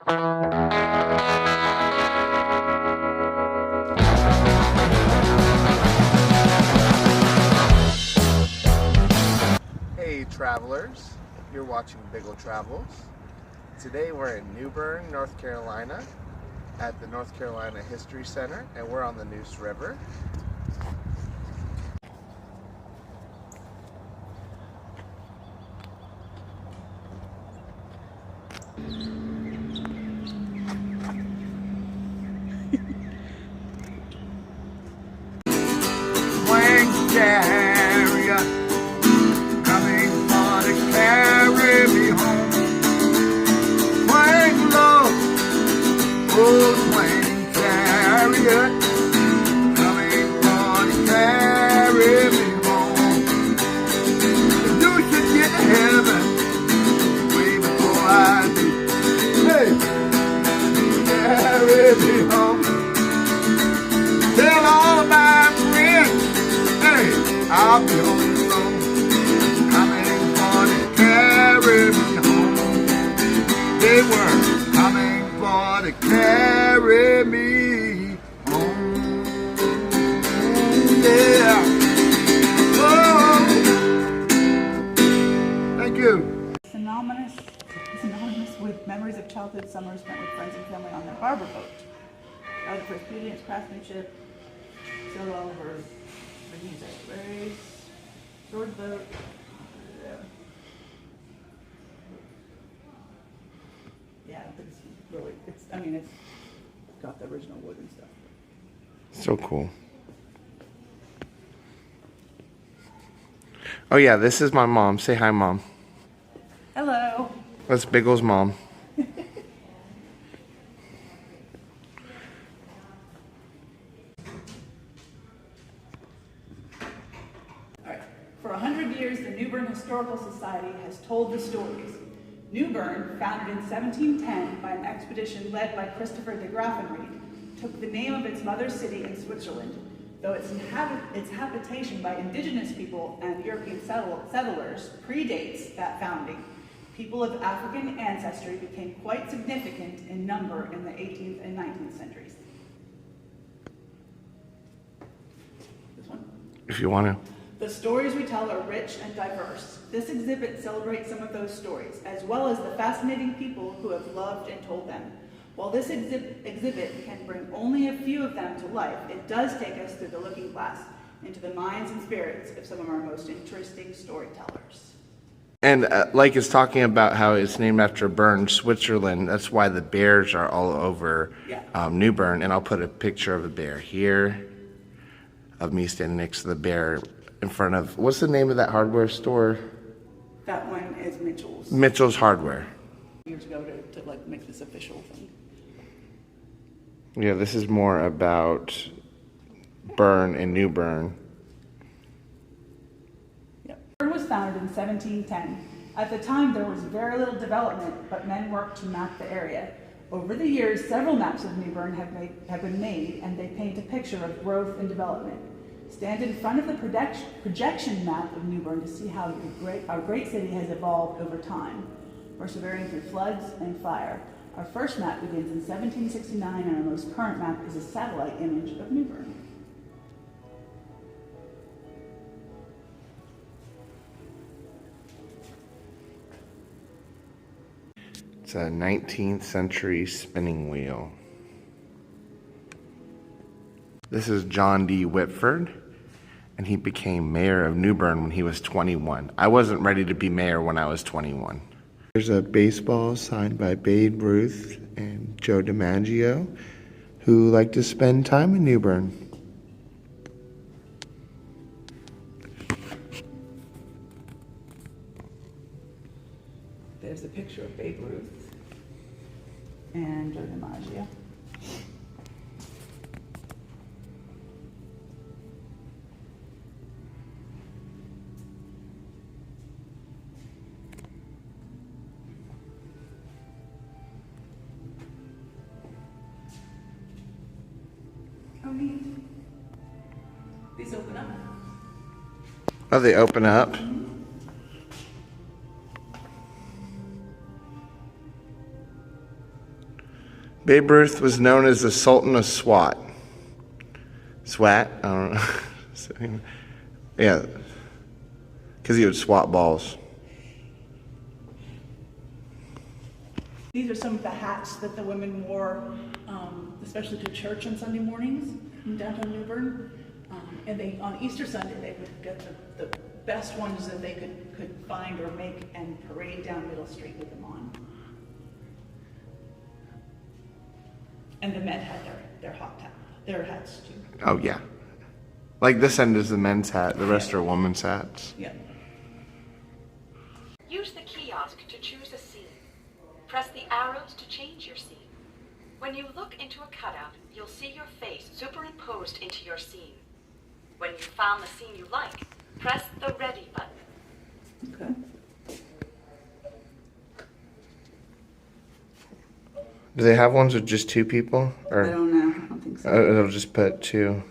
Hey travelers, you're watching Biggle Travels. Today we're in New Bern, North Carolina at the North Carolina History Center, and we're on the Neuse River. Chariot coming for to carry me home. Swing low, oh swing chariot coming for to carry me home. You should get to heaven way before I do. Hey, carry me home. Tell all my friends, I'll be home alone, coming for to carry me home. They were coming for to carry me home. Yeah. Oh. Thank you. Synonymous with memories of childhood summers spent with friends and family on their barber boat. Out for its beauty and its craftsmanship, sailed all over. Race, sword boat. Yeah, but it's really, it's got the original wood and stuff. So cool. Oh yeah, this is my mom. Say hi, Mom. Hello. That's Biggle's mom. For 100 years, the New Bern Historical Society has told the stories. New Bern, founded in 1710 by an expedition led by Christopher de Graffenried, took the name of its mother city in Switzerland, though its habitation by indigenous people and European settlers predates that founding. People of African ancestry became quite significant in number in the 18th and 19th centuries. This one? If you want to. The stories we tell are rich and diverse. This exhibit celebrates some of those stories, as well as the fascinating people who have loved and told them. While this exhibit can bring only a few of them to life, it does take us through the looking glass into the minds and spirits of some of our most interesting storytellers. And like it's talking about how it's named after Bern, Switzerland. That's why the bears are all over New Bern. And I'll put a picture of a bear here, of me standing next to the bear in front of, what's the name of that hardware store? That one is Mitchell's. Mitchell's Hardware. Years ago to like make this official thing. Yeah, this is more about Bern and New Bern. Bern was founded in 1710. At the time, there was very little development, but men worked to map the area. Over the years, several maps of New Bern have been made, and they paint a picture of growth and development. Stand in front of the projection map of New Bern to see how our great city has evolved over time, persevering through floods and fire. Our first map begins in 1769, and our most current map is a satellite image of New Bern. It's a 19th century spinning wheel. This is John D. Whitford, and he became mayor of New Bern when he was 21. I wasn't ready to be mayor when I was 21. There's a baseball signed by Babe Ruth and Joe DiMaggio, who like to spend time in New Bern. There's a picture of Babe Ruth and Joe DiMaggio. Oh, neat. These open up. Oh, they open up? Babe Ruth was known as the Sultan of SWAT. SWAT? I don't know. Yeah. Because he would swat balls. These are some of the hats that the women wore, especially to church on Sunday mornings in downtown New Bern. And they, on Easter Sunday, they would get the best ones that they could find or make and parade down Middle Street with them on. And the men had their hats too. Oh, yeah. Like this end is the men's hat, the rest are women's hats. Yeah. Use the kiosk to choose a scene. Press the arrows to change your scene. When you look into a cutout, you'll see your face superimposed into your scene. When you've found the scene you like, press the ready button. Okay. Do they have ones with just two people? Or I don't know. I don't think so. It'll just put two.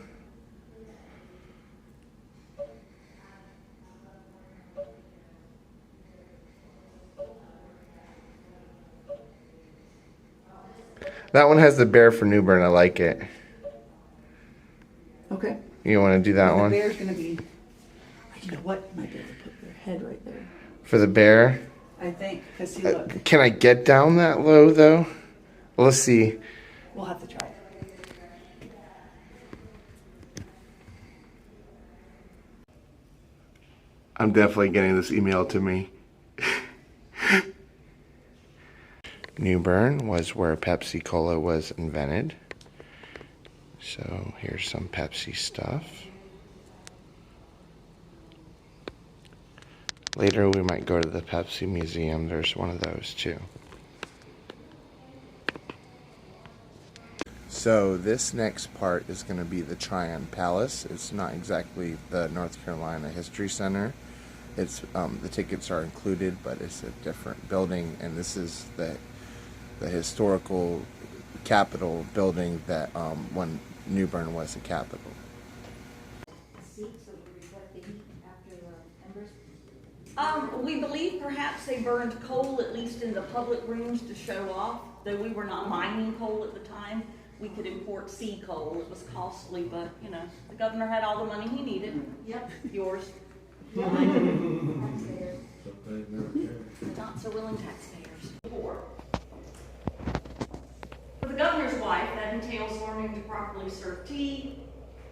That one has the bear for New Bern. I like it. Okay. You want to do that The one? bear's gonna be. You know what? You might be able to put their head right there. For the bear? I think, because see, look, Can I get down that low, though? Let's see. we'll have to try it. I'm definitely getting this email to me. New Bern was where Pepsi Cola was invented. So here's some Pepsi stuff. Later we might go to the Pepsi Museum. There's one of those too. So this next part is going to be the Tryon Palace. It's not exactly the North Carolina History Center. It's the tickets are included, but it's a different building, and this is the historical Capitol building that when New Bern was the capital. We believe perhaps they burned coal, at least in the public rooms, to show off. Though we were not mining coal at the time, we could import sea coal. It was costly, but, you know, the governor had all the money he needed. Yep, yours. Not so willing taxpayers. For the governor's wife, that entails learning to properly serve tea,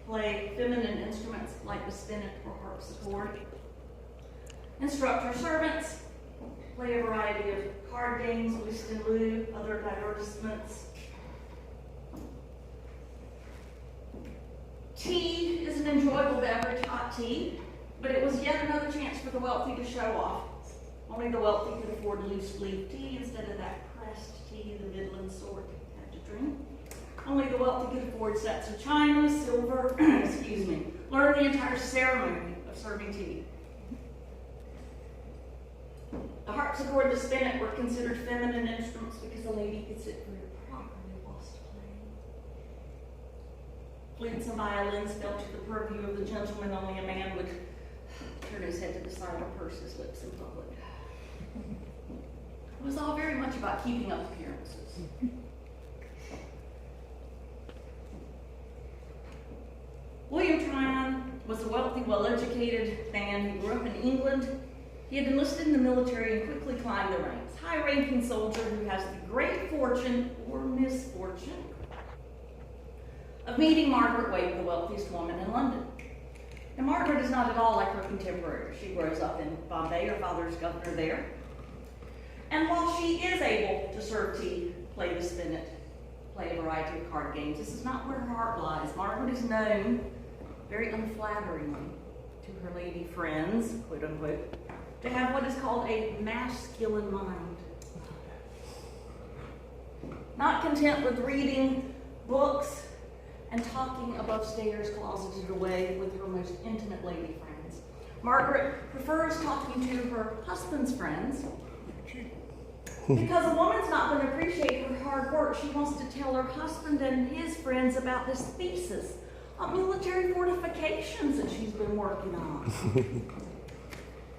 play feminine instruments like the spinet or harpsichord, instruct her servants, play a variety of card games, whist and loo, other divertissements. Tea is an enjoyable beverage, hot tea, but it was yet another chance for the wealthy to show off. Only the wealthy could afford loose leaf tea instead of that pressed tea the Midland sort had to drink. Only the wealthy could afford sets of china, silver, learn the entire ceremony of serving tea. The harpsichord and the spinet were considered feminine instruments because a lady could sit very properly whilst playing. Flutes and violins fell to the purview of the gentleman. Only a man would turn his head to the side or purse his lips in public. It was all very much about keeping up appearances. William Tryon was a wealthy, well-educated man who grew up in England. He had enlisted in the military and quickly climbed the ranks. High-ranking soldier who has the great fortune, or misfortune, of meeting Margaret Wade, the wealthiest woman in London. Now, Margaret is not at all like her contemporary. She grows up in Bombay, her father's governor there. And while she is able to serve tea, play the spinet, play a variety of card games, this is not where her heart lies. Margaret is known, very unflatteringly, to her lady friends, quote unquote, to have what is called a masculine mind. Not content with reading books and talking above stairs, closeted away with her most intimate lady friends, Margaret prefers talking to her husband's friends. Because a woman's not going to appreciate her hard work, she wants to tell her husband and his friends about this thesis on military fortifications that she's been working on.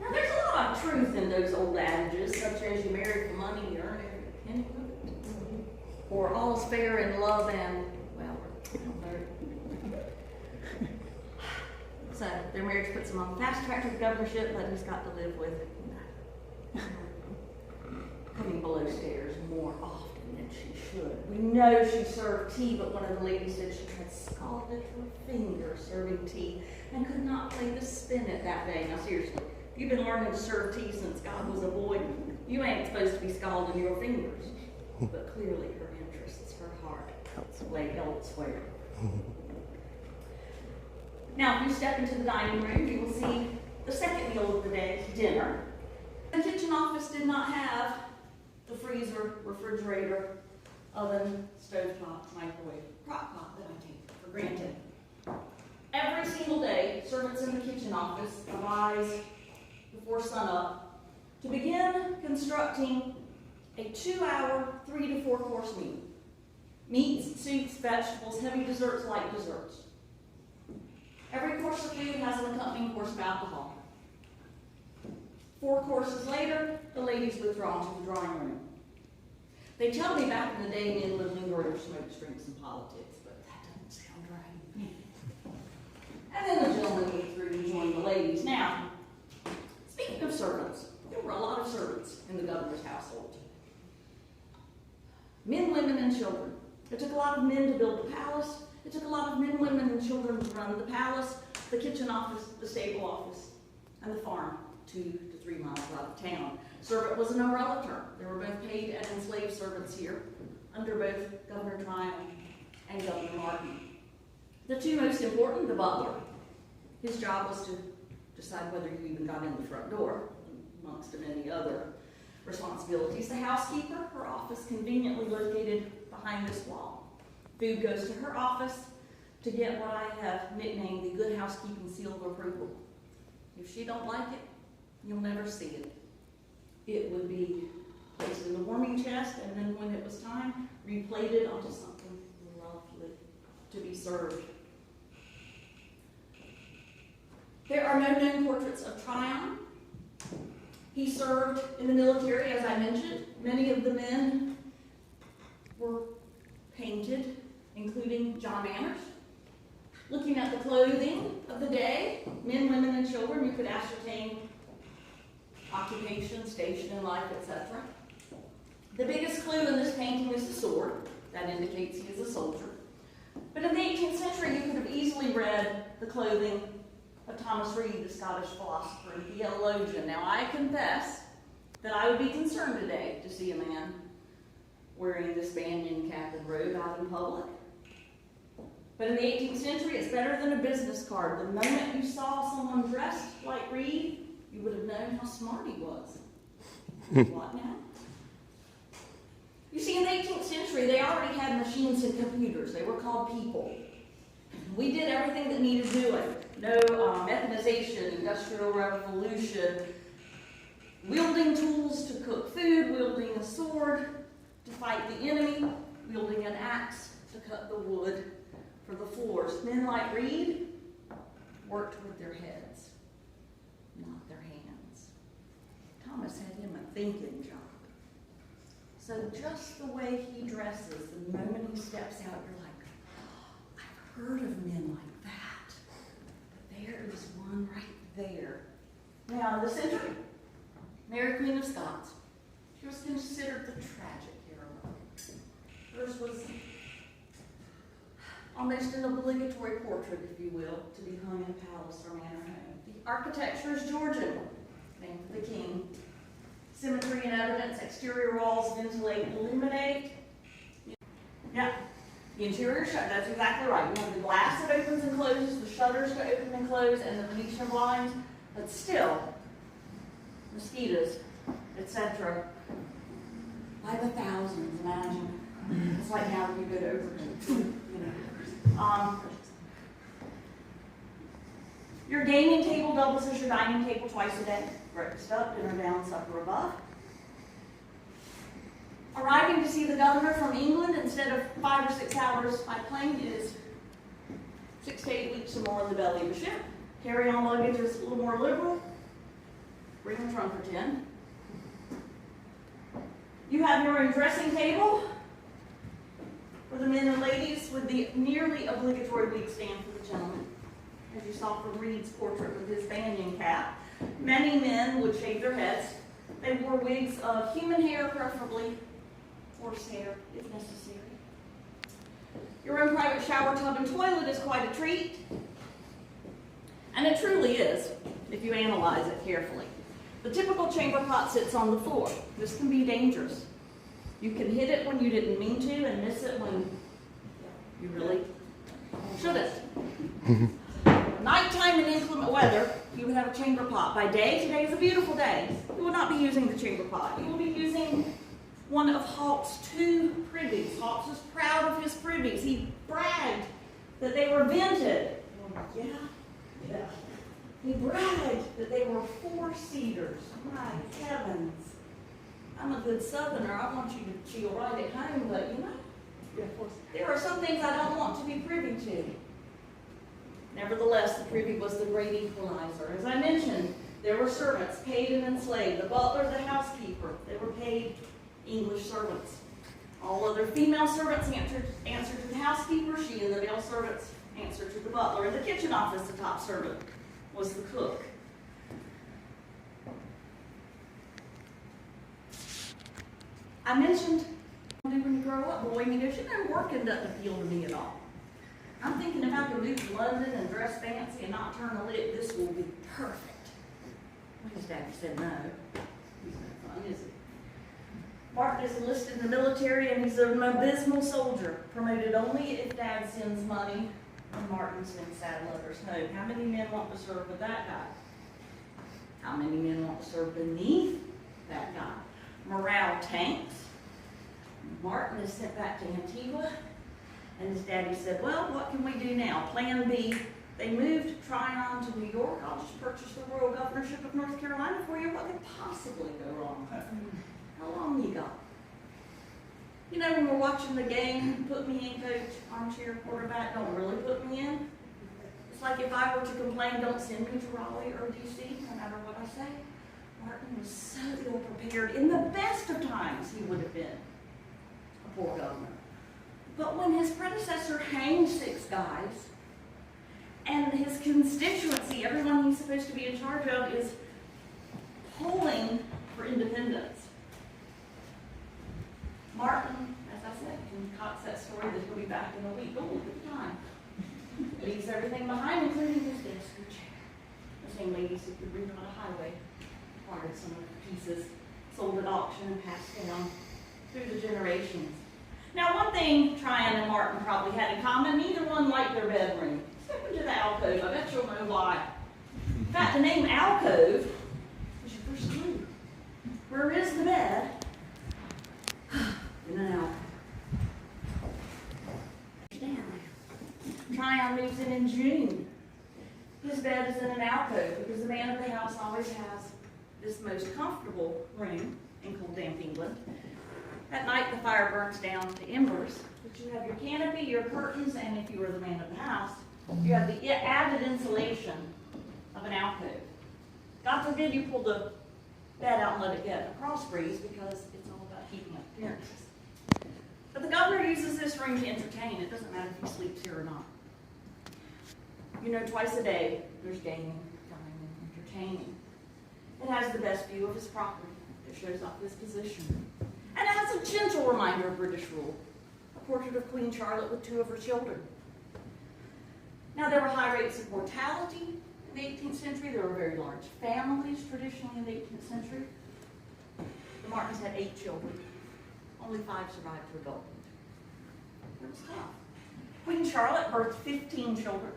Now, there's a lot of truth in those old adages, such as you marry for money, you earn every penny of it. or all's fair in love and, well, I don't know. So their marriage puts them on the fast track to the governorship, but he's got to live with, coming below stairs more often than she should. We know she served tea, but one of the ladies said she had scalded her finger serving tea and could not play the spinet that day. Now seriously, if you've been learning to serve tea since God was a boy, you ain't supposed to be scalding your fingers. But clearly her interests, her heart, lay elsewhere. Now, if you step into the dining room, you will see the second meal of the day, dinner. The kitchen office did not have the freezer, refrigerator, oven, stovetop, microwave, crock pot that I take for granted. Every single day, servants in the kitchen office arise before sunup to begin constructing a 2-hour, 3 to 4 course meal. Meats, soups, vegetables, heavy desserts, light desserts. Every course of food has an accompanying course of alcohol. 4 courses later, the ladies withdraw to the drawing room. They tell me back in the day men would linger over smokes, drinks, and politics, but that doesn't sound right. And then the gentlemen meet through and join the ladies. Now, speaking of servants, there were a lot of servants in the governor's household. Men, women, and children. It took a lot of men to build the palace. It took a lot of men, women, and children to run the palace, the kitchen office, the stable office, and the farm 2 to 3 miles out of town. Servant was an umbrella term. There were both paid and enslaved servants here, under both Governor Tryon and Governor Martin. The 2 most important, the butler. His job was to decide whether you even got in the front door, amongst many other responsibilities. The housekeeper, her office conveniently located behind this wall. Food goes to her office to get what I have nicknamed the good housekeeping seal of approval. If she don't like it, you'll never see it. It would be placed in the warming chest, and then when it was time, replated onto something lovely to be served. There are no known portraits of Tryon. He served in the military, as I mentioned. Many of the men were painted, including John Manners. Looking at the clothing of the day, men, women, and children, you could ascertain occupation, station in life, etc. The biggest clue in this painting is the sword. That indicates he is a soldier. But in the 18th century, you could have easily read the clothing of Thomas Reid, the Scottish philosopher and theologian. Now, I confess that I would be concerned today to see a man wearing this banyan cap and robe out in public. But in the 18th century, it's better than a business card. The moment you saw someone dressed like Reid, you would have known how smart he was. What now? You see, in the 18th century, they already had machines and computers. They were called people. We did everything that needed doing. No mechanization, industrial revolution, wielding tools to cook food, wielding a sword to fight the enemy, wielding an axe to cut the wood for the floors. Men like Reid worked with their heads, not their hands. Thomas had him a thinking job. So just the way he dresses, the moment he steps out, you're like, oh, I've heard of men like that. But there is one right there. Now, in the century, Mary Queen of Scots, she was considered the tragic hero. Hers was almost an obligatory portrait, if you will, to be hung in palace or manor home. The architecture is Georgian, named for the king. Symmetry and evidence, exterior walls ventilate, illuminate. Yeah, the interior shut, that's exactly right. You have the glass that opens and closes, the shutters to open and close, and the Venetian blinds, but still, mosquitoes, etc. By the thousands, imagine. It's like now you go to Overton, Your gaming table doubles as your dining table twice a day. Breakfast up, dinner down, supper above. Arriving to see the governor from England instead of 5 or 6 hours by plane is 6 to 8 weeks or more in the belly of a ship. Carry-on luggage is a little more liberal. Bring a trunk or 10. You have your own dressing table. the men and ladies with the nearly obligatory wig stand for the gentlemen. As you saw from Reed's portrait with his banyan cap, many men would shave their heads. They wore wigs of human hair, preferably horsehair, if necessary. Your own private shower tub and toilet is quite a treat. And it truly is, if you analyze it carefully. The typical chamber pot sits on the floor. This can be dangerous. You can hit it when you didn't mean to and miss it when you really shouldn't. Nighttime in inclement weather, you would have a chamber pot. By day, today is a beautiful day. You will not be using the chamber pot. You will be using one of Hawk's 2 privies. Hawks was proud of his privies. He bragged that they were vented. Yeah. He bragged that they were 4-seaters. My heavens. I'm a good Southerner. I want you to feel right at home, but you know, there are some things I don't want to be privy to. Nevertheless, the privy was the great equalizer. As I mentioned, there were servants, paid and enslaved. The butler, the housekeeper, they were paid English servants. All other female servants answered to the housekeeper. She and the male servants answered to the butler. In the kitchen office, the top servant was the cook. I mentioned what do when you grow up. Boy, you know, working doesn't appeal to me at all. I'm thinking if I can move to London and dress fancy and not turn a lick, this will be perfect. His daddy said no. He's no fun, is he? Martin is enlisted in the military and he's an abysmal soldier, promoted only if Dad sends money and Martin sends sad letters home. How many men want to serve with that guy? How many men want to serve beneath that guy? Morale tanks. Martin is sent back to Antigua, and his daddy said, well, what can we do now? Plan B. They moved Tryon to New York. I'll just purchase the royal governorship of North Carolina for you. What could possibly go wrong? How long you got? You know, when we're watching the game, put me in, coach, armchair quarterback, don't really put me in. It's like if I were to complain, don't send me to Raleigh or D.C., no matter what I say. Martin was so ill prepared. In the best of times, he would have been a poor governor. But when his predecessor hanged 6 guys, and his constituency, everyone he's supposed to be in charge of, is polling for independence, Martin, as I said, concocts that story that he'll be back in a week. Oh, good time. Leaves everything behind, including his desk and chair. The same ladies who could read on a highway acquired some of the pieces, sold at auction, and passed down through the generations. Now, one thing Tryon and Martin probably had in common, neither one liked their bedroom. Step into the alcove. I bet you'll know why. In fact, the name alcove was your first clue. Where is the bed? In an alcove. Tryon moves in June. His bed is in an alcove because the man of the house always has this most comfortable room in cold, damp England. At night, the fire burns down to embers, but you have your canopy, your curtains, and if you were the man of the house, you have the added insulation of an alcove. God forbid you pull the bed out and let it get a cross breeze because it's all about keeping up appearances. But the governor uses this room to entertain. It doesn't matter if he sleeps here or not. You know, twice a day, there's gaming, dining, entertaining. It has the best view of his property. It shows off his position. And it has a gentle reminder of British rule. A portrait of Queen Charlotte with 2 of her children. Now, there were high rates of mortality in the 18th century. There were very large families traditionally in the 18th century. The Martins had 8 children. Only 5 survived to adulthood. It was tough. Queen Charlotte birthed 15 children.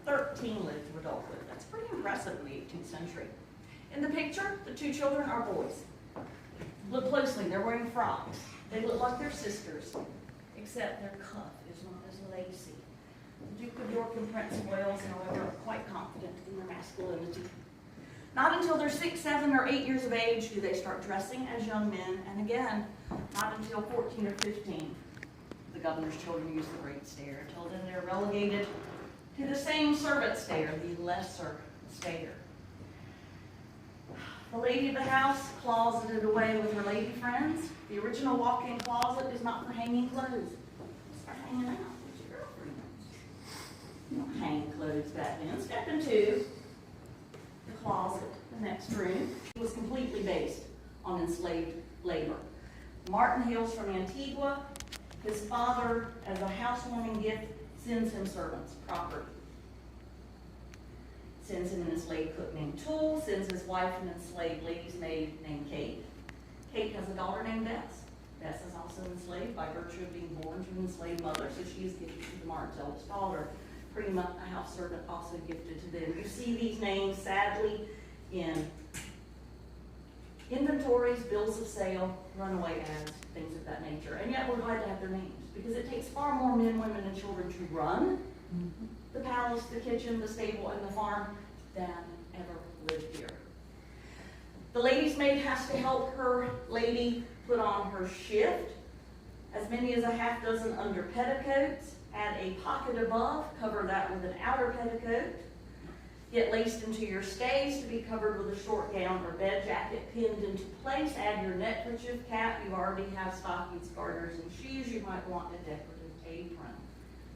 13 lived to adulthood. That's pretty impressive in the 18th century. In the picture, the 2 children are boys. Look closely, they're wearing frocks. They look like their sisters, except their cuff is not as lacy. The Duke of York and Prince of Wales, however, are quite confident in their masculinity. Not until they're 6, 7, or 8 years of age do they start dressing as young men, and again, not until 14 or 15. The governor's children use the great stair. Until then, they're relegated to the same servant stair, the lesser stair. The lady of the house closeted away with her lady friends. The original walk-in closet is not for hanging clothes. start hanging out with your girlfriends. You don't hang clothes back then. Step into the closet, the next room. It was completely based on enslaved labor. Martin hails from Antigua. His father, as a housewarming gift, sends him servants, property. Sends him an enslaved cook named Toole, sends his wife an enslaved lady's maid named Kate. Kate has a daughter named Bess. Bess is also enslaved by virtue of being born to an enslaved mother, so she is gifted to the Martin's eldest daughter. Pretty much a house servant also gifted to them. You see these names, sadly, in inventories, bills of sale, runaway ads, things of that nature. And yet we're glad to have their names, because it takes far more men, women, and children to run the palace, the kitchen, the stable, and the farm than ever lived here. The lady's maid has to help her lady put on her shift. As many as a half dozen under petticoats. Add a pocket above, cover that with an outer petticoat. Get laced into your stays to be covered with a short gown or bed jacket pinned into place. Add your neckerchief, cap. You already have stockings, garters, and shoes. You might want a decorative apron.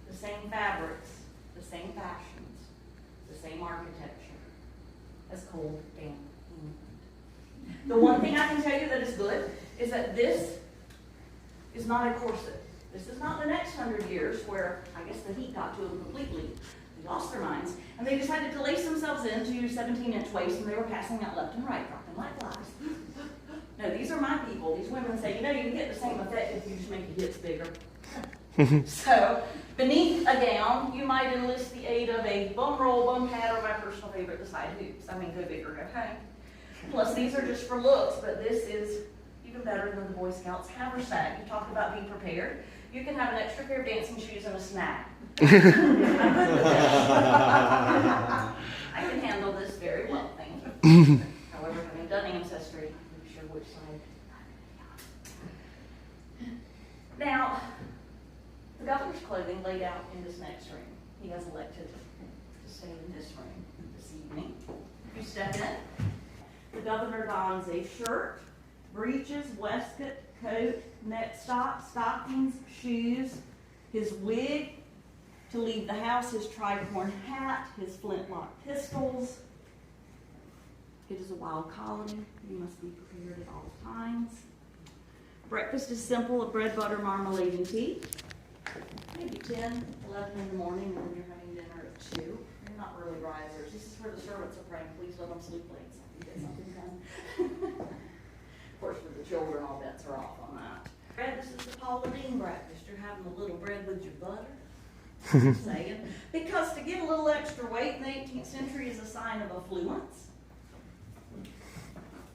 The same fabrics, the same fashions, the same architecture as cold, damp England. The one thing I can tell you that is good is that this is not a corset. This is not the next 100 years where I guess the heat got to them completely. They lost their minds, and they decided to lace themselves into 17-inch waists, and they were passing out left and right, dropping like flies. No, these are my people. These women say, you know, you can get the same effect if you just make your hips bigger. So, beneath a gown, you might enlist the aid of a bum roll, bum pad, or my personal favorite, the side hoops. I mean, go big or go home. Plus, these are just for looks, but this is even better than the Boy Scouts haversack. You talk about being prepared. You can have an extra pair of dancing shoes and a snack. I'm good with this. I can handle this very well, thank you. However, having done ancestry, I'm sure which side. Now, the governor's clothing laid out in this next room. He has elected to stay in this room this evening. You step in. The governor dons a shirt, breeches, waistcoat, coat, neck stock, stockings, shoes, his wig to leave the house, his tricorn hat, his flintlock pistols. It is a wild colony. You must be prepared at all times. Breakfast is simple, bread, butter, marmalade, and tea. Maybe 10, 11 in the morning, and then you're having dinner at 2. You're not early risers. This is where the servants are praying, please let them sleep late so I can get something done. Of course, for the children, all bets are off on that. Bread, this is the Pauline breakfast. You're having a little bread with your butter. Just saying. Because to get a little extra weight in the 18th century is a sign of affluence.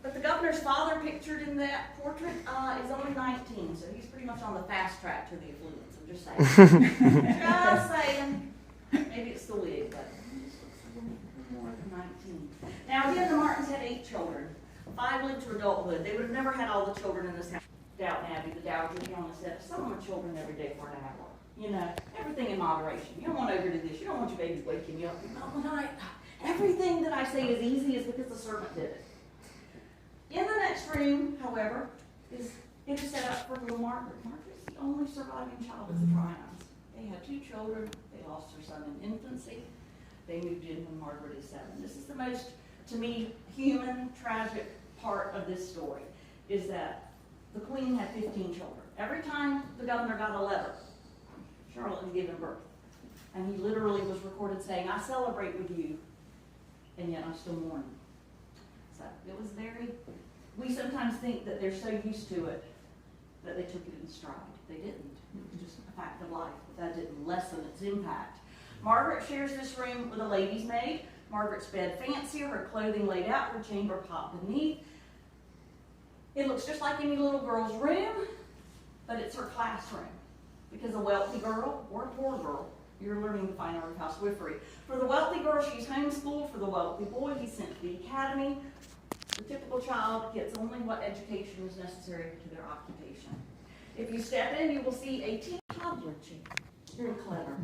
But the governor's father, pictured in that portrait, is only 19, so he's pretty much on the fast track to the affluence. I'm just saying. Just saying. Maybe it's the wig, but he just looks a little more than 19. Now, again, the Martins had 8 children. 5 lived to adulthood. They would have never had all the children in this house. Downtown Abbey, the Dowager Joan said, some of children every day for an hour. You know, everything in moderation. You don't want to overdo this. You don't want your baby waking you up. Everything that I say is easy is because the servant did it. In the next room, however, it is set up for little Margaret. Margaret's the only surviving child of the Tryons. They had 2 children. They lost their son in infancy. They moved in when Margaret is 7. This is the most, to me, human, tragic part of this story, is that the queen had 15 children. Every time the governor got a letter, Charlotte had given birth. And he literally was recorded saying, I celebrate with you, and yet I still mourn. So it was very, we sometimes think that they're so used to it that they took it in stride. They didn't. It was just a fact of life, but that didn't lessen its impact. Margaret shares this room with a lady's maid. Margaret's bed fancier, her clothing laid out, her chamber pot beneath. It looks just like any little girl's room, but it's her classroom. Because a wealthy girl, or a poor girl, you're learning the fine art of housewifery. For the wealthy girl, she's homeschooled. For the wealthy boy, he's sent to the academy. The typical child gets only what education is necessary to their occupation. If you step in, you will see a tea toddler chair. Very clever.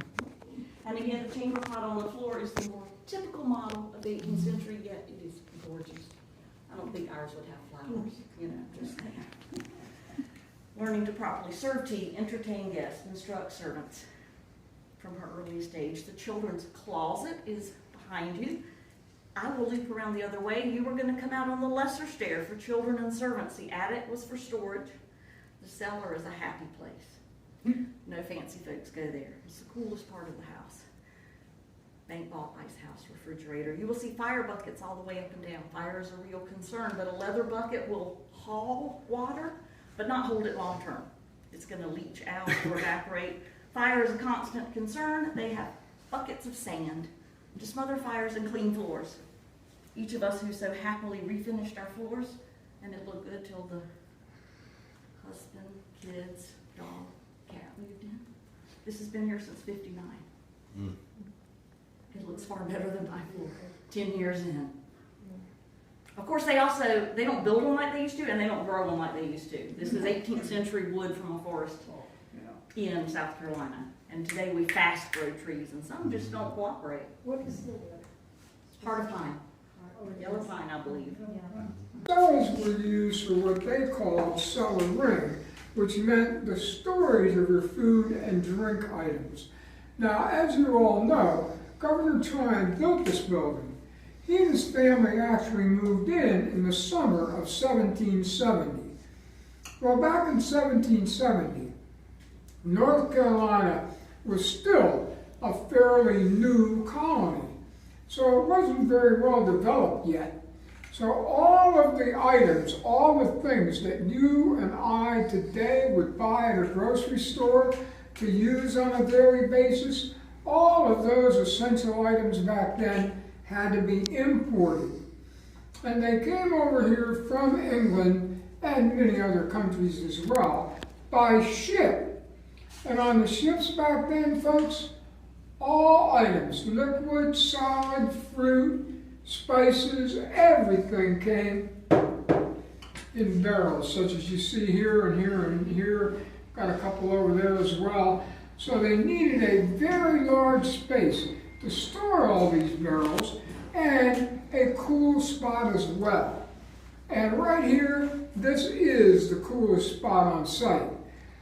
And again, the chamber pot on the floor is the more typical model of the 18th century, yet it is gorgeous. I don't think ours would have flowers, you know, just saying. learning to properly serve tea, entertain guests, instruct servants from her earliest age. The children's closet is behind you. I will loop around the other way. You were going to come out on the lesser stair for children and servants. The attic was for storage. The cellar is a happy place. No fancy folks go there. It's the coolest part of the house. Bank vault, ice house, refrigerator. You will see fire buckets all the way up and down. Fire is a real concern, but a leather bucket will haul water, but not hold it long term. It's going to leach out or evaporate. Fire is a constant concern. They have buckets of sand to smother fires and clean floors. Each of us who so happily refinished our floors, and it looked good till the husband, kids, dog, cat moved in. This has been here since '59. It looks far better than my floor, 10 years in. Of course, they don't build them like they used to, and they don't grow them like they used to. This is 18th century wood from a forest in South Carolina. And today we fast grow trees, and some just don't cooperate. What is the Heart of pine. Yellow pine, I believe. Cellars were used for what they called cellar ring, which meant the storage of your food and drink items. Now, as you all know, Governor Tryon built this building. He and his family actually moved in the summer of 1770. Well, back in 1770, North Carolina was still a fairly new colony, so it wasn't very well developed yet. So all of the items, all the things that you and I today would buy at a grocery store to use on a daily basis, all of those essential items back then had to be imported. And they came over here from England and many other countries as well by ship. And on the ships back then, folks, all items, liquid, solid, fruit, spices, everything came in barrels, such as you see here and here and here. Got a couple over there as well. So they needed a very large space to store all these barrels and a cool spot as well. And right here, this is the coolest spot on site.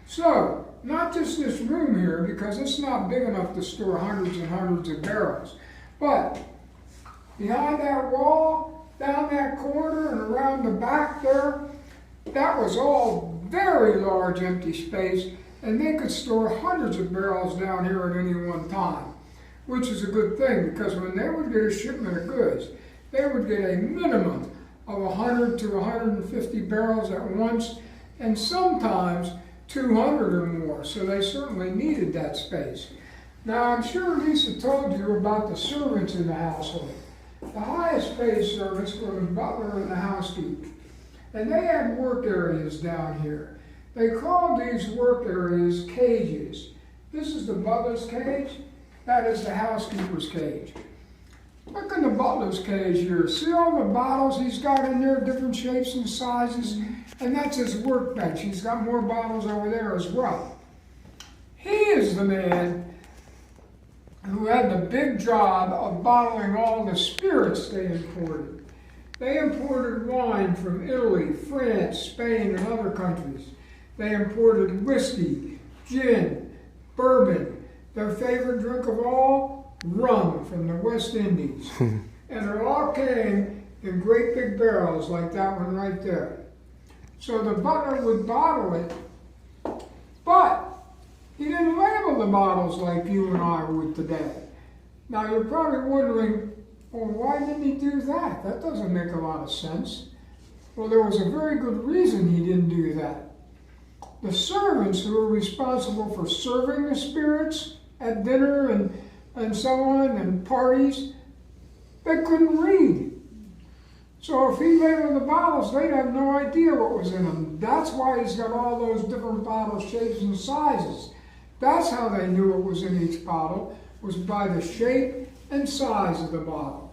So, not just this room here, because it's not big enough to store hundreds and hundreds of barrels, but behind that wall, down that corner, and around the back there, that was all very large empty space, and they could store hundreds of barrels down here at any one time, which is a good thing, because when they would get a shipment of goods, they would get a minimum of 100 to 150 barrels at once, and sometimes 200 or more, so they certainly needed that space. Now, I'm sure Lisa told you about the servants in the household. The highest paid servants were the butler and the housekeeper, and they had work areas down here. They called these work areas cages. This is the butler's cage. That is the housekeeper's cage. Look in the butler's cage here. See all the bottles he's got in there, different shapes and sizes? And that's his workbench. He's got more bottles over there as well. He is the man who had the big job of bottling all the spirits they imported. They imported wine from Italy, France, Spain, and other countries. They imported whiskey, gin, bourbon. Their favorite drink of all, rum from the West Indies. And it all came in great big barrels like that one right there. So the butler would bottle it, but he didn't label the bottles like you and I would today. Now you're probably wondering, well, why didn't he do that? That doesn't make a lot of sense. Well, there was a very good reason he didn't do that. The servants who were responsible for serving the spirits at dinner and so on and parties, they couldn't read. So if he labeled the bottles, they'd have no idea what was in them. That's why he's got all those different bottle shapes and sizes. That's how they knew what was in each bottle, was by the shape and size of the bottle.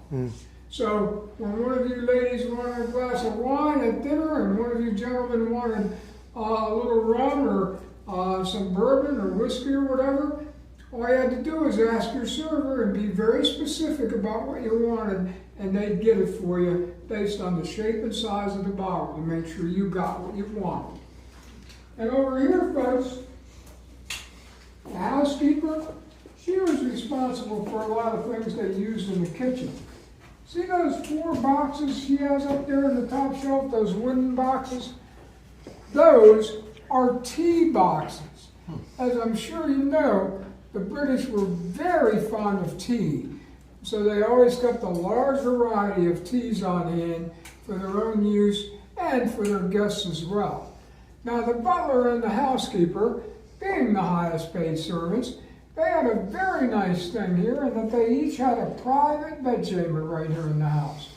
So when one of you ladies wanted a glass of wine at dinner and one of you gentlemen wanted a little rum or some bourbon or whiskey or whatever, all you had to do was ask your server and be very specific about what you wanted, and they'd get it for you based on the shape and size of the bottle to make sure you got what you wanted. And over here, folks, the housekeeper, she was responsible for a lot of things they used in the kitchen. See those 4 boxes she has up there in the top shelf, those wooden boxes? Those are tea boxes. As I'm sure you know, the British were very fond of tea, so they always kept a large variety of teas on hand for their own use and for their guests as well. Now the butler and the housekeeper, being the highest paid servants, they had a very nice thing here in that they each had a private bedchamber right here in the house.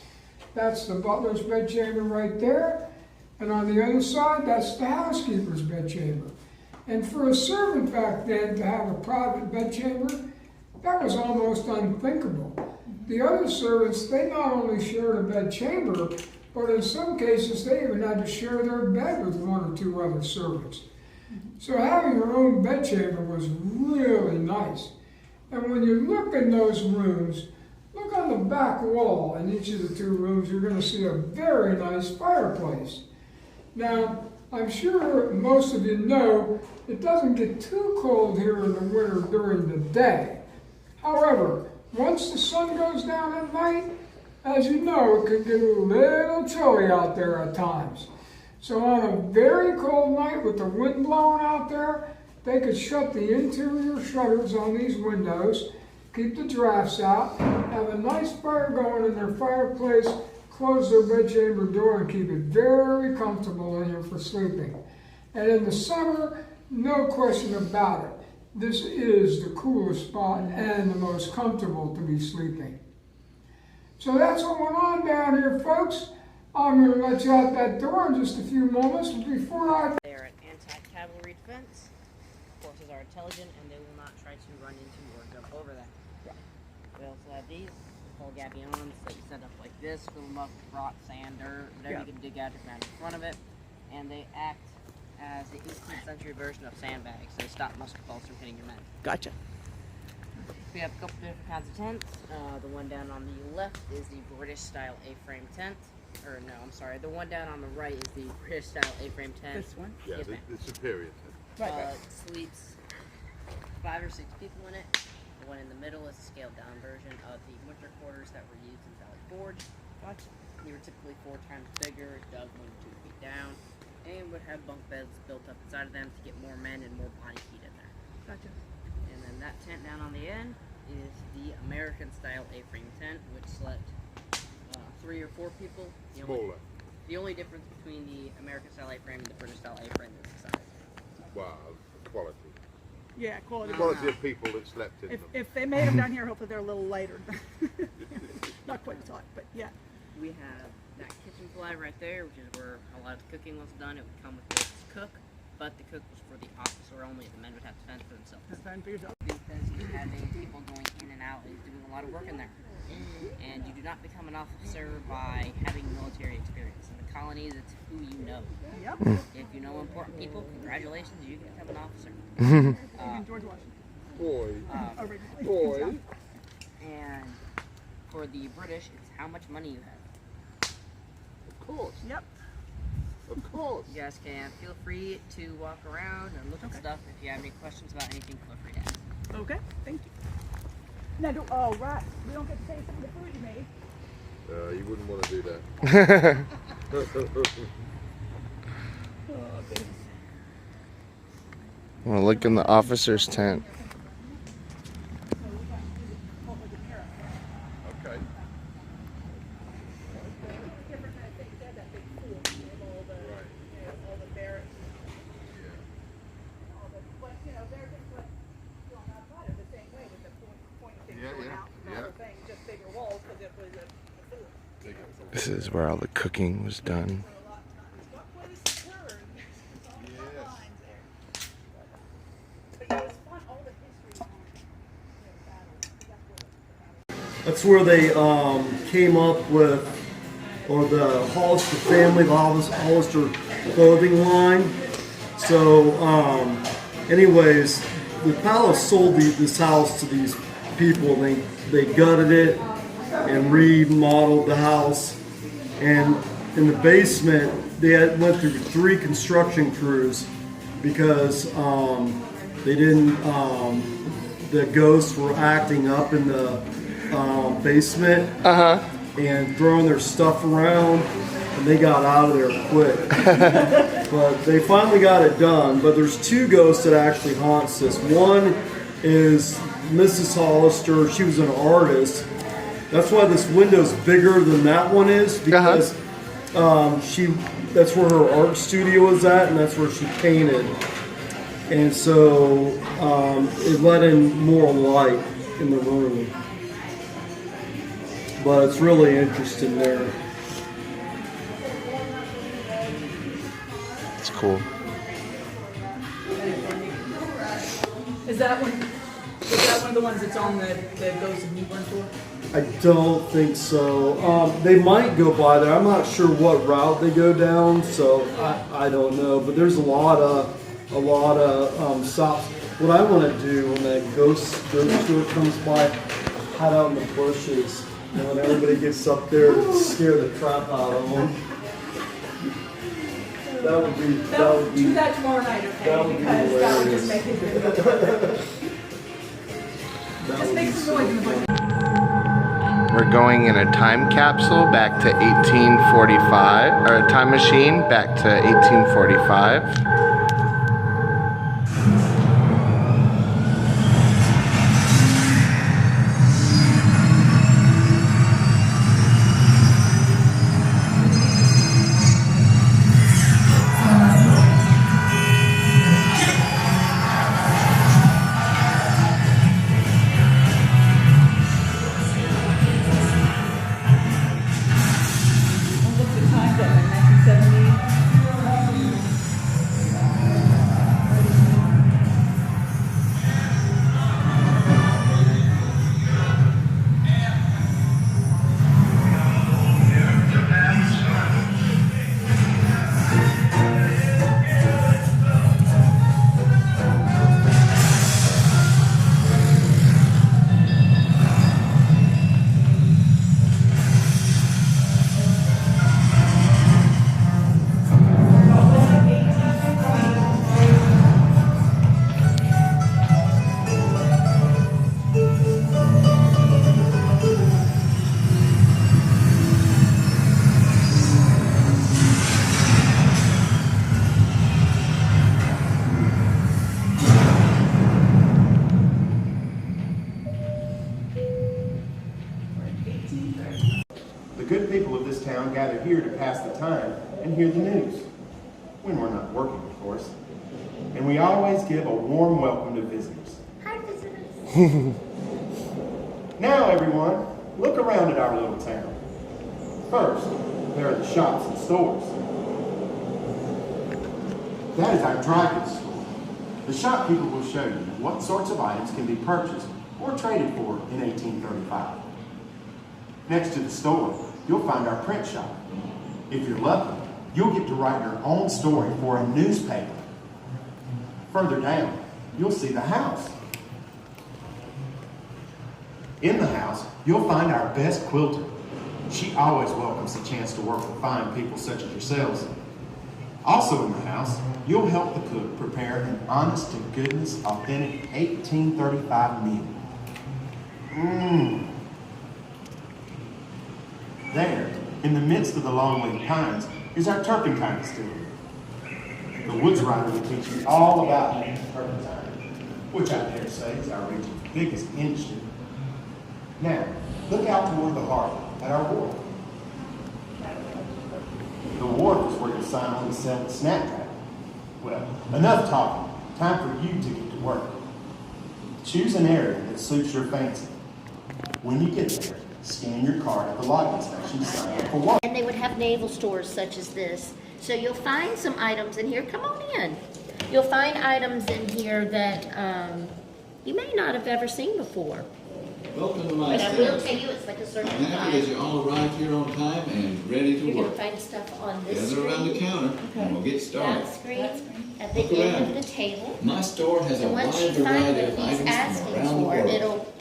That's the butler's bedchamber right there, and on the other side, that's the housekeeper's bedchamber. And for a servant back then to have a private bedchamber, that was almost unthinkable. The other servants, they not only shared a bedchamber, but in some cases they even had to share their bed with 1 or 2 other servants. So having your own bedchamber was really nice. And when you look in those rooms, look on the back wall in each of the 2 rooms, you're going to see a very nice fireplace. Now, I'm sure most of you know it doesn't get too cold here in the winter during the day. However, once the sun goes down at night, as you know, it can get a little chilly out there at times. So on a very cold night with the wind blowing out there, they could shut the interior shutters on these windows, keep the drafts out, have a nice fire going in their fireplace, close their bedchamber door, and keep it very comfortable in here for sleeping. And in the summer, no question about it, this is the coolest spot and the most comfortable to be sleeping. So that's what went on down here, folks. I'm going to let you out that door in just a few moments, but before I... They are an anti-cavalry defense. Horses are intelligent and they will not try to run into or jump over them. We also have these whole gabions that you set up like this, fill them up with rock, sand, dirt, whatever you can dig out of the ground in front of it. And they act as the 18th century version of sandbags. They stop musket balls from hitting your men. Gotcha. We have a couple different kinds of tents. The one down on the left is the British style A-frame tent. Or no, I'm sorry. The one down on the right is the British style A-frame tent. This one? Yeah, Yes, the, ma'am. the superior tent. Right. Sleeps 5 or 6 people in it. The one in the middle is a scaled down version of the winter quarters that were used in Valley Forge. Gotcha. They were typically 4 times bigger, dug 1 to 2 feet down, and would have bunk beds built up inside of them to get more men and more body heat in there. Gotcha. And then that tent down on the end is the American style A-frame tent, which slept 3 or 4 people. Smaller. The only difference between the American style A-frame and the British style A-frame is the size. Wow, quality. Yeah, quality. Quality of people that slept in them. If they made them down here, hopefully they're a little lighter. Not quite as hot, but yeah. We have that kitchen fly right there, which is where a lot of the cooking was done. It would come with the cook, but the cook was for the officer only. The men would have to fend for themselves. That's fine for yourself. Because you're having people going in and out and doing a lot of work in there. And you do not become an officer by having military experience. In the colonies, it's who you know. Yep. If you know important people, congratulations, you can become an officer. Even George Washington. Boy, Originally. boy. And for the British, it's how much money you have. Of course, Yep. of course. You guys can feel free to walk around and look at stuff. If you have any questions about anything, feel free to ask. Okay. Thank you. Now, oh, right. We don't get to say some of the food you made. You wouldn't want to do that. Oh, goodness. Well, look in the officer's tent. Okay. This is where all the cooking was done. That's where they came up with, or the Hollister family, the Hollister clothing line. So, anyways, the palace sold this house to these people. They gutted it and remodeled the house. And in the basement, they went through 3 construction crews because they didn't. The ghosts were acting up in the basement and throwing their stuff around, and they got out of there quick. But they finally got it done. But there's two ghosts that actually haunts this. One is Mrs. Hollister. She was an artist. That's why this window's bigger than that one is, because that's where her art studio is at, and that's where she painted. And so it let in more light in the room. But it's really interesting there. It's cool. Is that one of the ones that's on the Ghost of New Bern tour? I don't think so. They might go by there. I'm not sure what route they go down, so I don't know. But there's a lot of stops. What I want to do when that ghost tour comes by, hide out in the bushes, and when everybody gets up there, scare the crap out of them. That would be. Do that tomorrow night, okay? That would be Because that would hilarious. just make it good. Just make some noise in the bush. We're going in a time capsule back to 1845, or a time machine back to 1845. What's the time then? 1970? The good people of this town gather here to pass the time and hear the news. When we're not working, of course. And we always give a warm welcome to visitors. Hi, visitors. Now, everyone, look around at our little town. First, there are the shops and stores. That is our dry goods store. The shopkeeper will show you what sorts of items can be purchased or traded for in 1835. Next to the store, you'll find our print shop. If you're lucky, you'll get to write your own story for a newspaper. Further down, you'll see the house. In the house, you'll find our best quilter. She always welcomes the chance to work with fine people such as yourselves. Also in the house, you'll help the cook prepare an honest-to-goodness, authentic 1835 meal. There, in the midst of the long-leaf pines, is our turpentine distillery. The woods writer will teach you all about making turpentine, which I dare say is our region's biggest industry. Now, look out toward the harbor at our wharf. The wharf is where you sign on to sell the snapdragon. Well, enough talking. Time for you to get to work. Choose an area that suits your fancy. When you get there, scan your card at the logging station to sign up for work. And they would have naval stores such as this. So you'll find some items in here. Come on in. You'll find items in here that you may not have ever seen before. Welcome to my But I will stand. tell you, it's like a certain I'm happy that time. you all arrived here on time and ready to You're going work. to find stuff on this Gather around the screen, counter and we'll get started. that screen, at the Look end around. of the table. My store has a And wide once you find variety what of he's items from asking around the for, world. it'll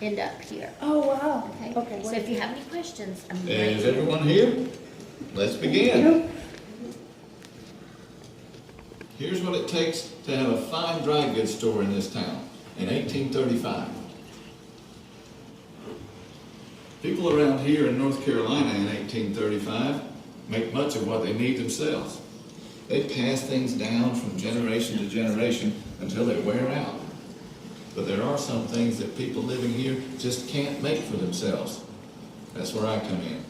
end up here. Oh, wow. Okay. So if you have any questions, I'm Is ready. everyone here? Let's begin. Here's what it takes to have a fine dry goods store in this town in 1835. People around here in North Carolina in 1835 make much of what they need themselves. They pass things down from generation to generation until they wear out. But there are some things that people living here just can't make for themselves. That's where I come in.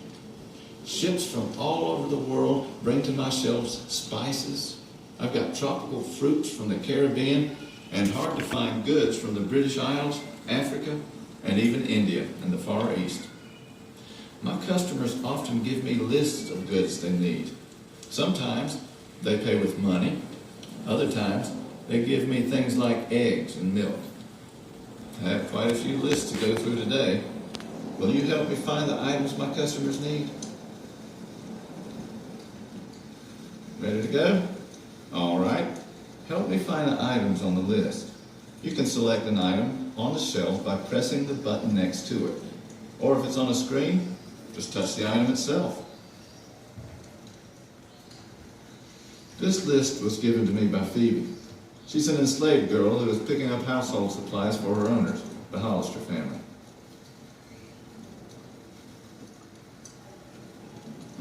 Ships from all over the world bring to my shelves spices. I've got tropical fruits from the Caribbean and hard to find goods from the British Isles, Africa, and even India and the Far East. My customers often give me lists of goods they need. Sometimes they pay with money. Other times they give me things like eggs and milk. I have quite a few lists to go through today. Will you help me find the items my customers need? Ready to go? All right. Help me find the items on the list. You can select an item on the shelf by pressing the button next to it. Or if it's on a screen, just touch the item itself. This list was given to me by Phoebe. She's an enslaved girl who is picking up household supplies for her owners, the Hollister family.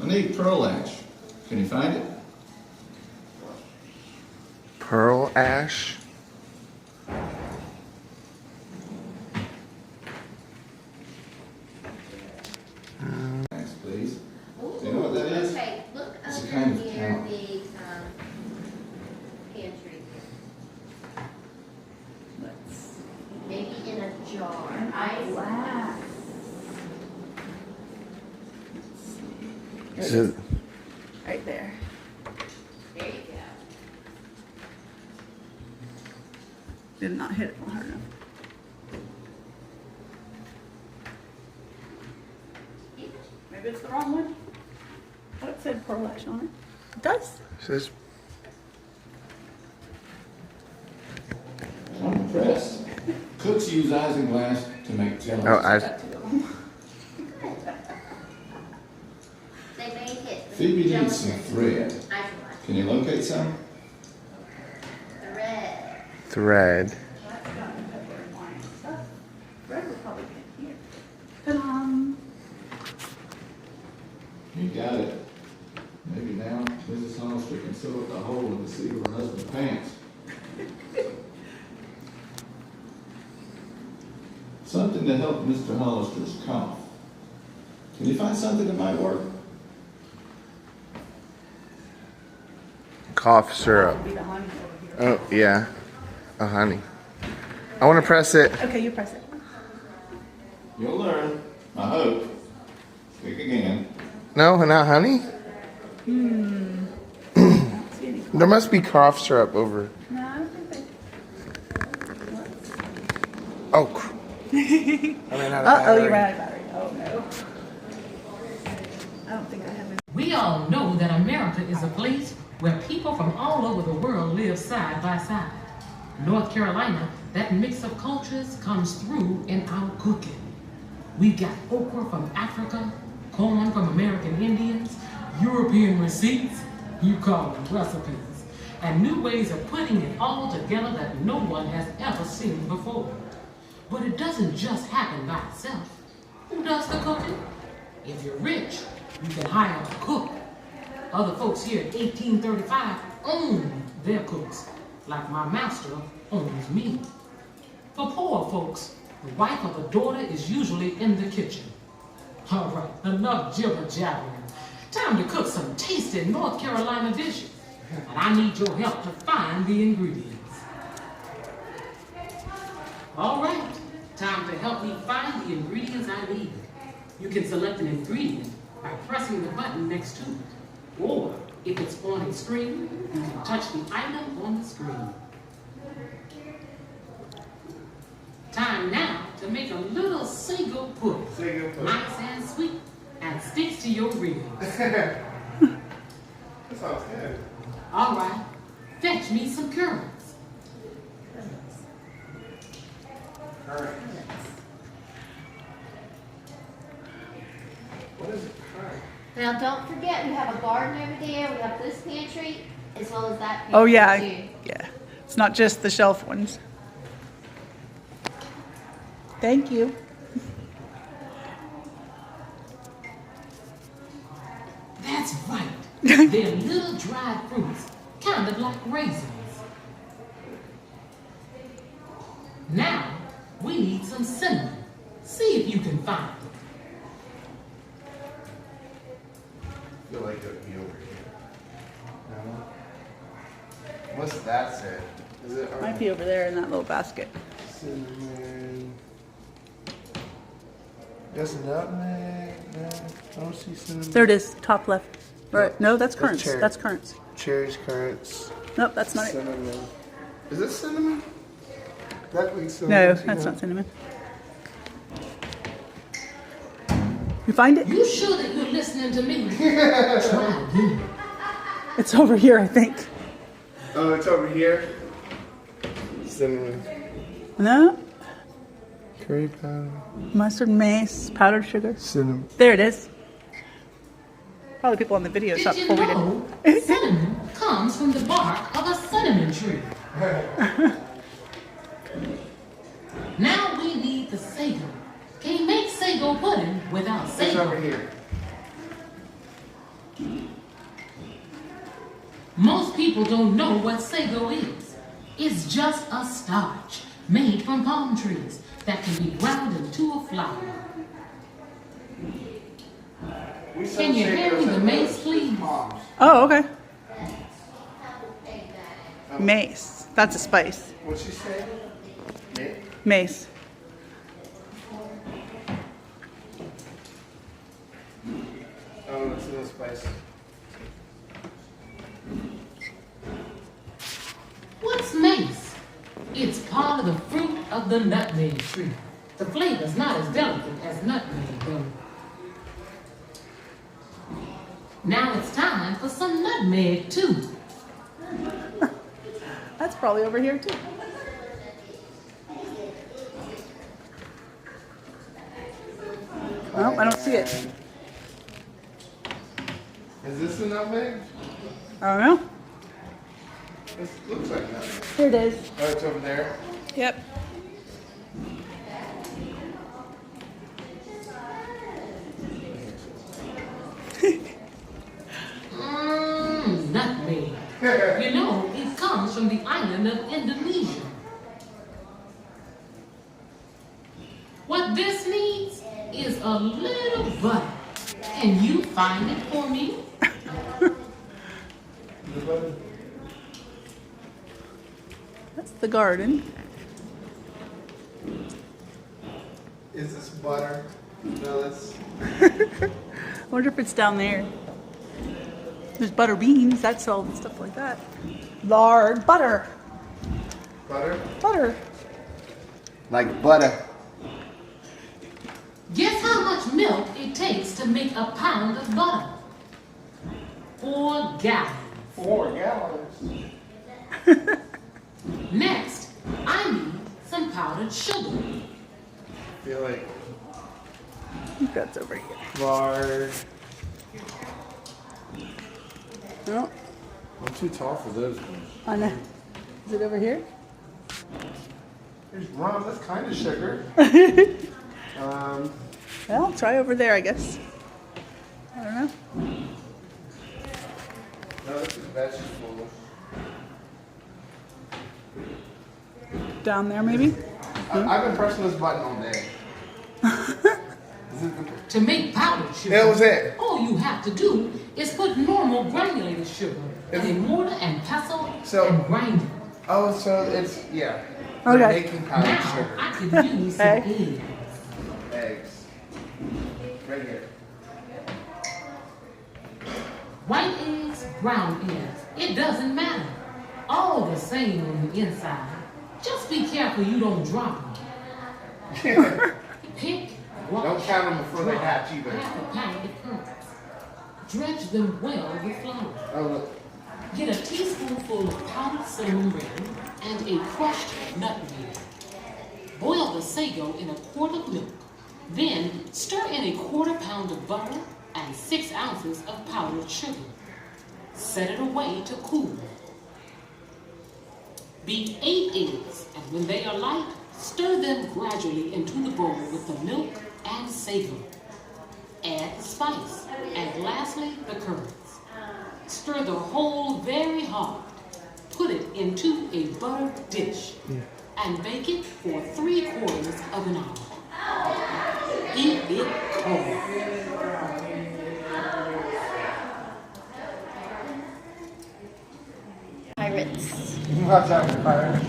I need pearl ash. Can you find it? Pearl ash? Thanks, please. Do you know what that is? Okay, look It's a under kind of here, count. the pantry. Maybe in a jar. Wow. Is it- Right there. There you go. Did not hit it hard enough. Maybe it's the wrong one. Oh, it said pearl ash on it. It does. says I'm impressed. Cooks use isinglass to make jello. oh, I They make it. with Phoebe needs some gelatin. thread. Isinglass. Can you locate some? Thread. thread. That's got pepper and wine and stuff. Red would probably be in here. Ta-da! You got it. Maybe now Mrs. Hollister can sew up the hole in the seat of her husband's pants. Something to help Mr. Hollister's cough. Can you find something that might work? Cough syrup. Be the honey over here. Oh, yeah. Oh, honey. I want to press it. Okay, you press it. You'll learn. I hope. Speak again. No, not honey? I don't see any. There must be cough syrup over. No, I don't think they. Oh, I ran out of Uh-oh, battery. you ran out of battery. Oh, no. I don't think I have any. We all know that America is a place where people from all over the world live side by side. North Carolina, that mix of cultures comes through in our cooking. We've got okra from Africa, corn from American Indians, European receipts, you call them recipes, and new ways of putting it all together that no one has ever seen before. But it doesn't just happen by itself. Who does the cooking? If you're rich, you can hire a cook. Other folks here in 1835 own their cooks, like my master owns me. For poor folks, the wife or the daughter is usually in the kitchen. All right, enough jibber-jabbering. Time to cook some tasty North Carolina dishes. And I need your help to find the ingredients. All right, time to help me find the ingredients I need. You can select an ingredient by pressing the button next to it. Or, if it's on a screen, you can touch the item on the screen. Time now to make a little sago pudding. Nice and sweet, and sticks to your ribs. That sounds good. All right, fetch me some currants. What is it? Now, don't forget, we have a garden over there, we have this pantry, as well as that. Oh, paper, yeah, too. yeah. It's not just the shelf ones. Thank you. That's right. They're little dried fruits, kind of like raisins. Now, we need some cinnamon. See if you can find it. I feel like it would be over here. No? What's that say? Is it? Might be over there in that little basket. Cinnamon. That's nutmeg. No, I don't see cinnamon. There it is, top left. Right. No, that's That's currants. cherry. That's currants. Cherries, currants. Nope, that's not it. Cinnamon. Is this cinnamon? That looks No, cinnamon. that's not cinnamon. You find it? You sure that you're listening to me? Try again. It's over here, I think. Oh, it's over here. Cinnamon. No? Curry powder. Mustard, mace, powdered sugar. Cinnamon. There it is. Probably people on the video saw Did it you before we know did. cinnamon comes from the bark of a cinnamon tree? Now we need the sago. Can't make sago pudding without It's sago. over here. Most people don't know what sago is. It's just a starch made from palm trees that can be ground into a flour. Can you hand me the mace, please? Oh, okay. Mace. That's a spice. What'd she say? Mace. Oh, it's in the spice. What's mace? It's part of the fruit of the nutmeg tree. The flavor's not as delicate as nutmeg, though. Now it's time for some nutmeg, too. That's probably over here, too. Oh, I don't see it. Is this a nutmeg? I don't know. This looks like nutmeg. Here it is. Oh, it's over there. Yep. Nutmeg. You know, it comes from the island of Indonesia. What this needs is a little butter. Can you find it for me? That's the garden. Is this butter? No, that's. I wonder if it's down there. There's butter beans. That's all stuff like that. Lard. Butter. Butter? Butter. Like butter. Guess how much milk it takes to make a pound of butter? 4 gallons. 4 gallons. Next, I need some powdered sugar. I feel like I think that's over here. lard. No, I'm too tall for those ones. I know. Is it over here? There's rum. That's kind of sugar. Well, try over there, I guess. I don't know. No, this is vegetables. Down there, maybe? I've been pressing this button all day. To make powdered sugar, That was it. all you have to do is put normal granulated sugar in a mortar and pestle and grind it. Oh, so it's, yeah. Okay. They're making powdered Now sugar. I could use some eggs. Eggs. Right here. White eggs, brown eggs, it doesn't matter. All the same on the inside. Just be careful you don't drop them. Pick, wash, Don't count them before they dry hatch either. half a pound of curds. Dredge them well with flour. Oh, look. Get a teaspoonful of powdered cinnamon bread and a crushed nutmeg. Boil the sago in a quart of milk. Then stir in a 1/4 pound of butter and 6 ounces of powdered sugar. Set it away to cool. Beat 8 eggs, and when they are light, stir them gradually into the bowl with the milk and savory. Add the spice, and lastly, the curds. Stir the whole very hard. Put it into a buttered dish and bake it for 3/4 of an hour. Eat it cold. Pirates. Watch out for pirates.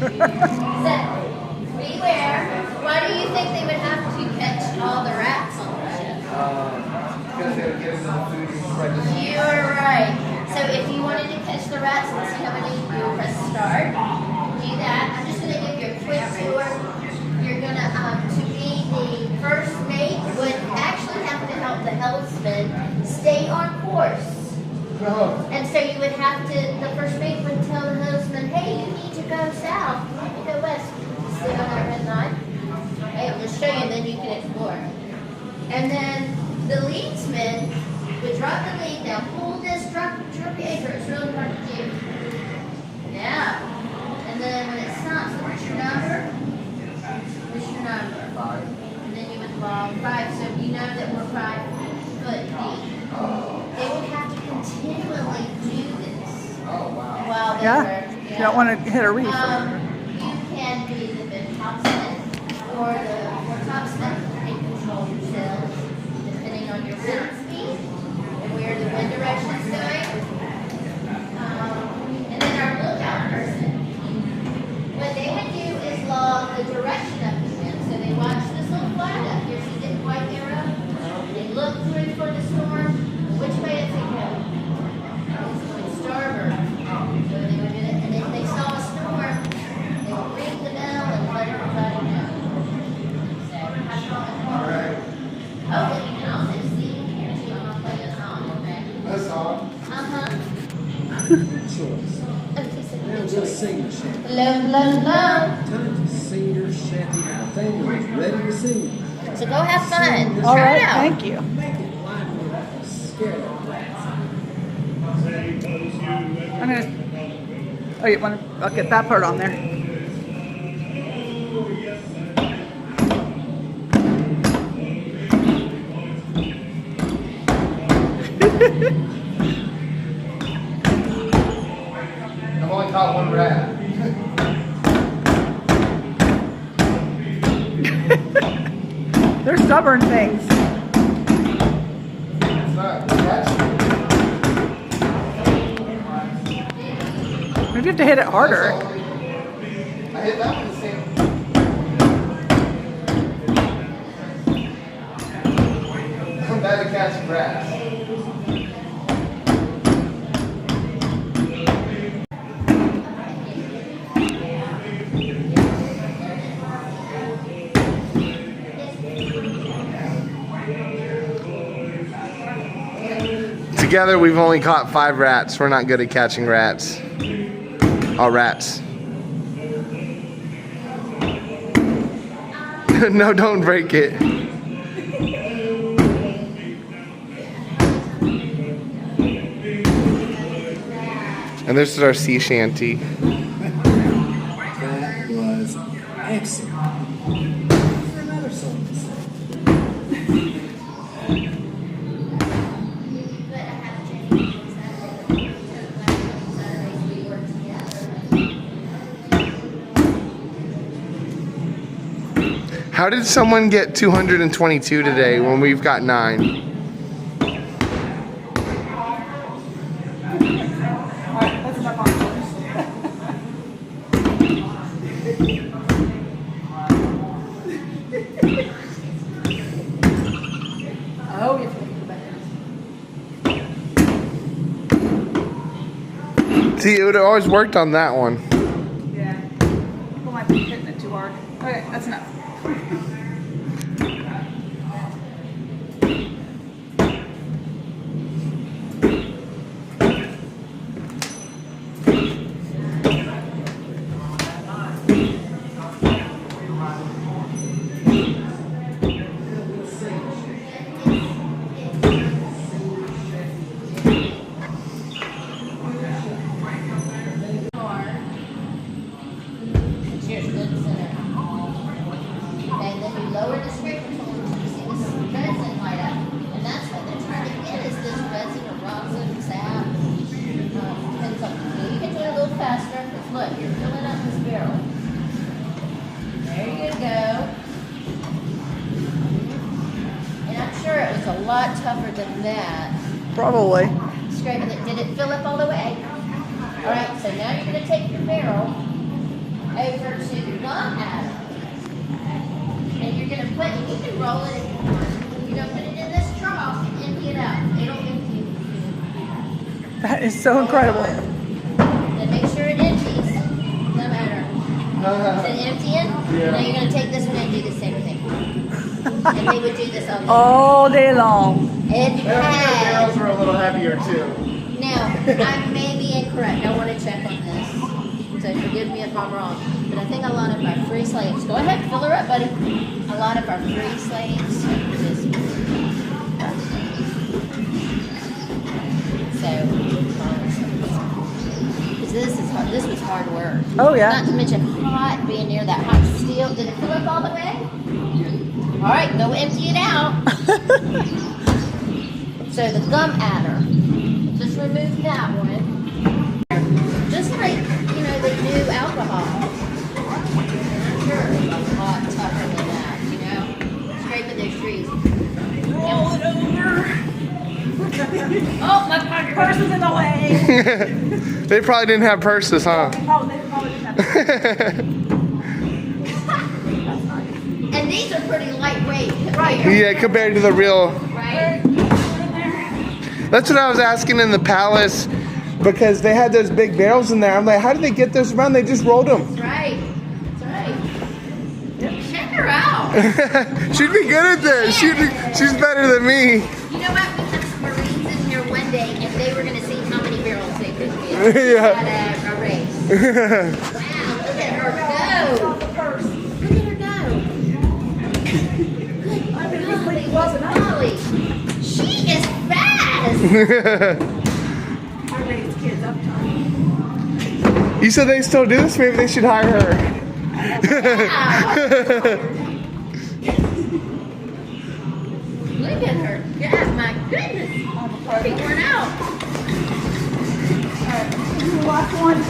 Beware. Why do you think they would have to catch all the rats on the ship? Because they would get into the food and spread the You're right. So if you wanted to catch the rats and see how many, you would press start. Do that. I'm just going to give you a quick tour. You're going to be the first mate would actually have to help the helmsman stay on course. And so you would have to, the first mate would tell the helmsman, hey, you need to go south, you need to go west. Stay on that red line. Hey, I'll just show you and then you can explore. And then the leadsman would drop the lead. Now pull this, drop your anchor. It's really hard to do. Yeah. And then when it stops, what's your number? What's your number? 5. And then you would log 5. So you know that we're 5 foot deep. They would have to continually do this. Oh, wow. While they Yeah. were, You don't want to hit a reef. you can be the topsman or the foretopsman. You can control yourselves depending on your wind speed and where the wind direction is going. And then our lookout person, what they would do is log the direction of the wind. So they watch this little flag up here. See the white arrow? They look through for the storm. Which way is it going? It's going starboard. So they would do that. And if they saw a storm, they would ring the bell and let everybody know. So, alright. Okay, you can also see here. So I'm gonna play a song, okay? That's all. Just sing the shanty. Hello, hello, hello. Time to sing your shanty. The family is ready to sing. So go have fun. All Try right, it out. thank you. Make it lively like a scared rats. I'm gonna. Oh, you want to? I'll get that part on there. I've only caught one rat. They're stubborn things. It's not catching. Maybe you have to hit it harder. I hit that one the same. I'm bad at catching rats. Together, we've only caught 5 rats. We're not good at catching rats. All rats. No, don't break it. And this is our sea shanty. That was excellent. For another song to sing. How did someone get 222 today when we've got 9? Alright, that's enough on Oh, you have to go back. See, it would have always worked on that one. Yeah. People might be hitting it too hard. Okay, that's enough. lot tougher than that. Probably. Scrape it. Did it fill up all the way? All right, so now you're going to take your barrel over to the gum adder. And you're going to put, and you can roll it if you want. You're going to put it in this trough and empty it out. It'll empty. That is so incredible. Then make sure it empties. No matter. Is it emptying? Yeah. Now you're going to take this one and do the same thing. And we would do this all day long. It has. were a little heavier too. Now, I may be incorrect. I want to check on this. So forgive me if I'm wrong. But I think a lot of our free slaves, go ahead, fill her up, buddy. A lot of our free slaves just. So, because this was hard work. Oh, yeah. Not to mention hot, being near that hot steel. Did it fill up all the way? All right, go empty it out. So the gum adder, just remove that one. Just like, you know, the new alcohol. Sure, it's a lot tougher than that, you know? Scraping those trees. Roll it over. Oh, my purse is in the way. They probably didn't have purses, huh? They probably didn't have purses. And these are pretty lightweight. Right. Yeah, compared to the real. Right? That's what I was asking in the palace, because they had those big barrels in there. I'm like, how did they get those around? They just rolled them. That's right. That's right. Check her out. She'd be good at this. She's better than me. You know what? We had some Marines in here one day, and they were going to see how many barrels they could get. Yeah. At a race. Wow, look at her go. Look at her go. Good golly. She is fast. You said they still do this? Maybe they should hire her. Look at her. Yeah, my goodness. Pretty worn out. Last one.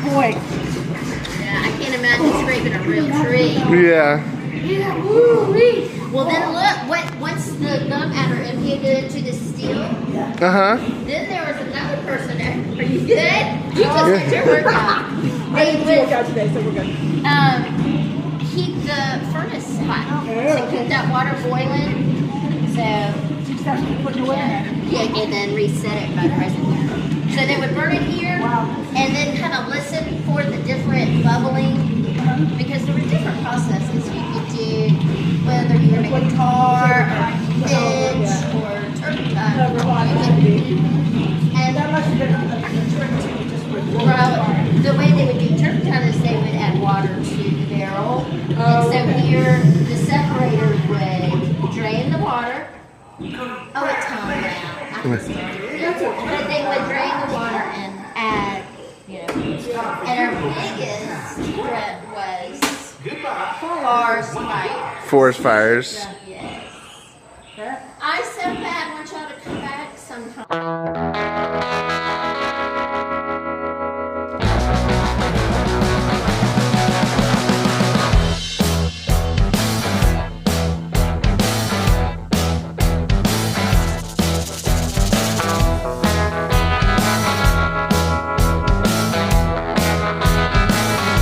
Boy. Yeah, I can't imagine scraping a real tree. Yeah. Yeah, woo-wee. Well, then look, once the gum adder emptied into the steel, Uh-huh. then there was another person there. Are you good? You just had your workout. They would today, so we're good. keep the furnace hot to keep that water boiling. So, yeah, and then reset it by pressing here. So they would burn it here, and then kind of listen for the different bubbling, because there were different processes you could do, whether you were making tar, or pitch, or turpentine. And well, the way they would do turpentine is they would add water to the barrel. And so here, the separator would drain the water. Oh, it's calm now. But they would drain the water and add, you know. And our biggest threat was forest fire. Forest fires.